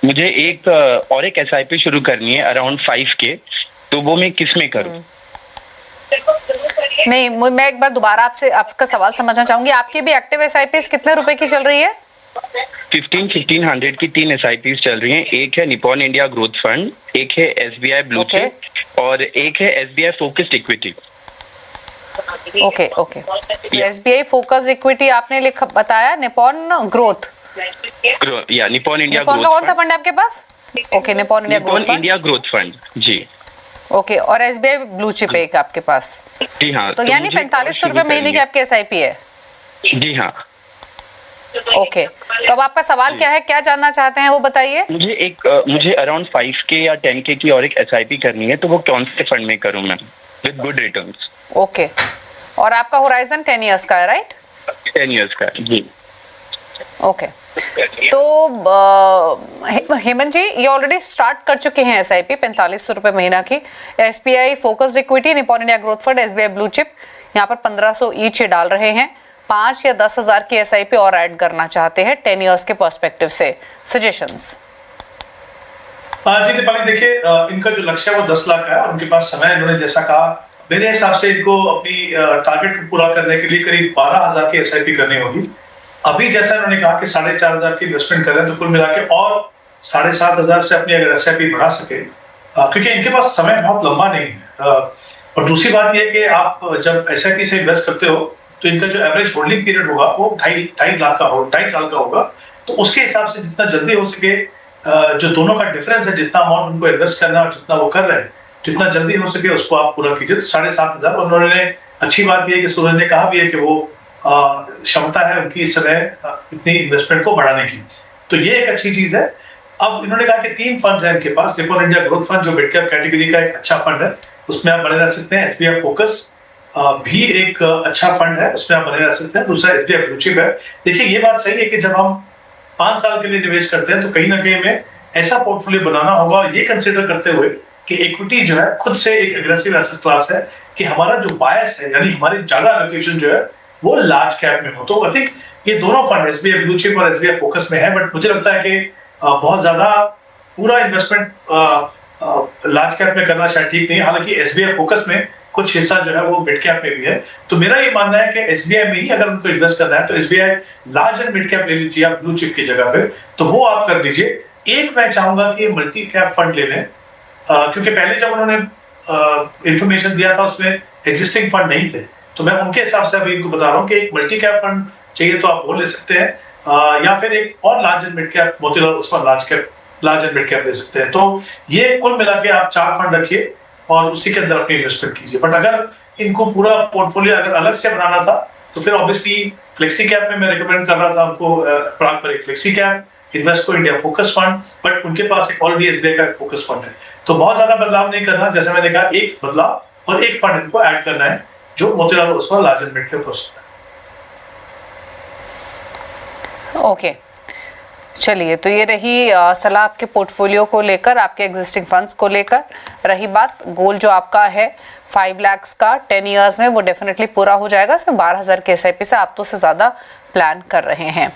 मुझे एक और एक SIP शुरू करनी है अराउंड 5K, तो वो मैं किस में करूँ? नहीं, मैं एक बार दोबारा आपसे आपका सवाल समझना चाहूंगी। आपकी भी एक्टिव SIPs कितने रुपए की चल रही है? 1500 की 3 SIPs चल रही हैं। एक है निपॉन इंडिया ग्रोथ फंड, एक है SBI ब्लू चिप और एक है SBI focused equity. Okay okay, SBI focused equity आपने बताया, निपॉन ग्रोथ या निपॉन इंडिया ग्रोथ, कौन सा फंड है आपके पास? Okay, Nippon India growth fund ji. Okay, और SBI ब्लू चिप एक आपके पास? जी हाँ। तो यानी 4500 रुपए महीने की आपकी SIP है? जी हाँ। ओके, तो अब आपका सवाल क्या है, क्या जानना चाहते हैं वो बताइए। मुझे अराउंड 5K या 10K की और एक SIP करनी है, तो वो कौन से फंड में करूँ मैं विद गुड रिटर्न्स? ओके, और आपका होराइजन 10 इयर्स का है, राइट? 10 इयर्स का जी। ओके, तो हेमंत जी, ये ऑलरेडी स्टार्ट कर चुके हैं SIP 4500 रुपए महीना की। SBI focused equity, Nippon India growth fund, SBI blue chip, यहाँ पर 1500 ईच डाल रहे हैं। 5 या 10 हजार की SIP और ऐड करना चाहते हैं 10 इयर्स के पर्सपेक्टिव से। सजेशंस? जी दीपाली, देखिए इनका जो लक्ष्य है वो 10 लाख है और उनके पास समय, इन्होंने जैसा कहा, मेरे हिसाब से इनको अपनी टारगेट को पूरा करने के लिए करीब 12,000 की SIP करनी होगी। अभी जैसा इन्होंने कहा कि 4,500 की इन्वेस्टमेंट कर रहे हैं, तो कुल मिला के और 7,500 से अपनी अगर SIP बढ़ा सके, क्योंकि इनके पास समय बहुत लंबा नहीं है। और दूसरी बात यह कि आप जब SIP से इन्वेस्ट करते हो तो इनका जो एवरेज होल्डिंग पीरियड होगा वो 2.5 साल का होगा। तो उसके हिसाब से जितना जल्दी हो सके, जो दोनों का डिफरेंस है, जितना अमाउंट उनको इन्वेस्ट करना है और जितना वो कर रहे हैं, जितना जल्दी हो सके उसको आप पूरा कीजिए। तो 7,500। उन्होंने अच्छी बात यह है कि सूरज ने कहा भी है कि वो क्षमता है उनकी इस समय इतनी इन्वेस्टमेंट को बढ़ाने की, तो ये एक अच्छी चीज है। अब इन्होंने कहा कि 3 फंड्स हैं इनके पास। निपॉन इंडिया ग्रोथ फंड जो मिड कैप कैटेगरी का एक अच्छा फंड है, उसमें आप बने रह सकते हैं। SBI फोकस भी एक अच्छा फंड है, उसमें आप बने रह सकते हैं। दूसरा SBI ब्लू चिप है। देखिए, ये बात सही है कि जब हम 5 साल के लिए निवेश करते हैं तो कहीं ना कहीं हमें ऐसा पोर्टफोलियो बनाना होगा, ये कंसिडर करते हुए कि इक्विटी जो है खुद से एक एग्रेसिव एसेट क्लास है, कि हमारा जो बायस है, यानी हमारी ज्यादा एलोकेशन जो है वो लार्ज कैप में हो। तो आई थिंक ये दोनों फंड SBI ब्लू चिप और SBI फोकस में है, बट मुझे लगता है कि बहुत ज्यादा पूरा इन्वेस्टमेंट लार्ज कैप में करना शायद ठीक नहीं है। हालांकि SBI फोकस में कुछ हिस्सा जो है वो मिड कैप में भी है। तो मेरा ये मानना है कि SBI में ही अगर उनको इन्वेस्ट करना है तो SBI large and mid cap ले लीजिए आप ब्लू चिप की जगह पे, तो वो आप कर दीजिए। एक मैं चाहूंगा कि मल्टी कैप फंड ले लें, क्योंकि पहले जब उन्होंने इंफॉर्मेशन दिया था उसमें एग्जिस्टिंग फंड नहीं थे, तो मैं उनके हिसाब से अभी इनको बता रहा हूँ कि एक मल्टी कैप फंड चाहिए तो आप वो ले सकते हैं, या फिर एक और large and mid cap, Motilal Oswal large and mid cap ले सकते हैं। तो ये कुल मिला के आप 4 फंड रखिए और उसी के अंदर अपनी इन्वेस्टमेंट कीजिए। बट अगर इनको पूरा पोर्टफोलियो अगर अलग से बनाना था तो फिर ऑब्वियसली फ्लेक्सी कैप में मैं रिकमेंड कर रहा था उनको, पारंपरिक flexi cap, Invesco India focus fund, but उनके पास एक ऑलरेडी SBI का फोकस फंड है। तो बहुत ज्यादा बदलाव नहीं करना, जैसे मैंने कहा, एक बदलाव और एक फंड इनको ऐड करना है जो Motilal Oswal large and mid cap है। ओके, चलिए, तो ये रही सलाह आपके पोर्टफोलियो को लेकर, आपके एग्जिस्टिंग फंड्स को लेकर। रही बात गोल जो आपका है 5 लाख का 10 इयर्स में, वो डेफिनेटली पूरा हो जाएगा। सिर्फ 12,000 के SIP से आप तो से ज़्यादा प्लान कर रहे हैं।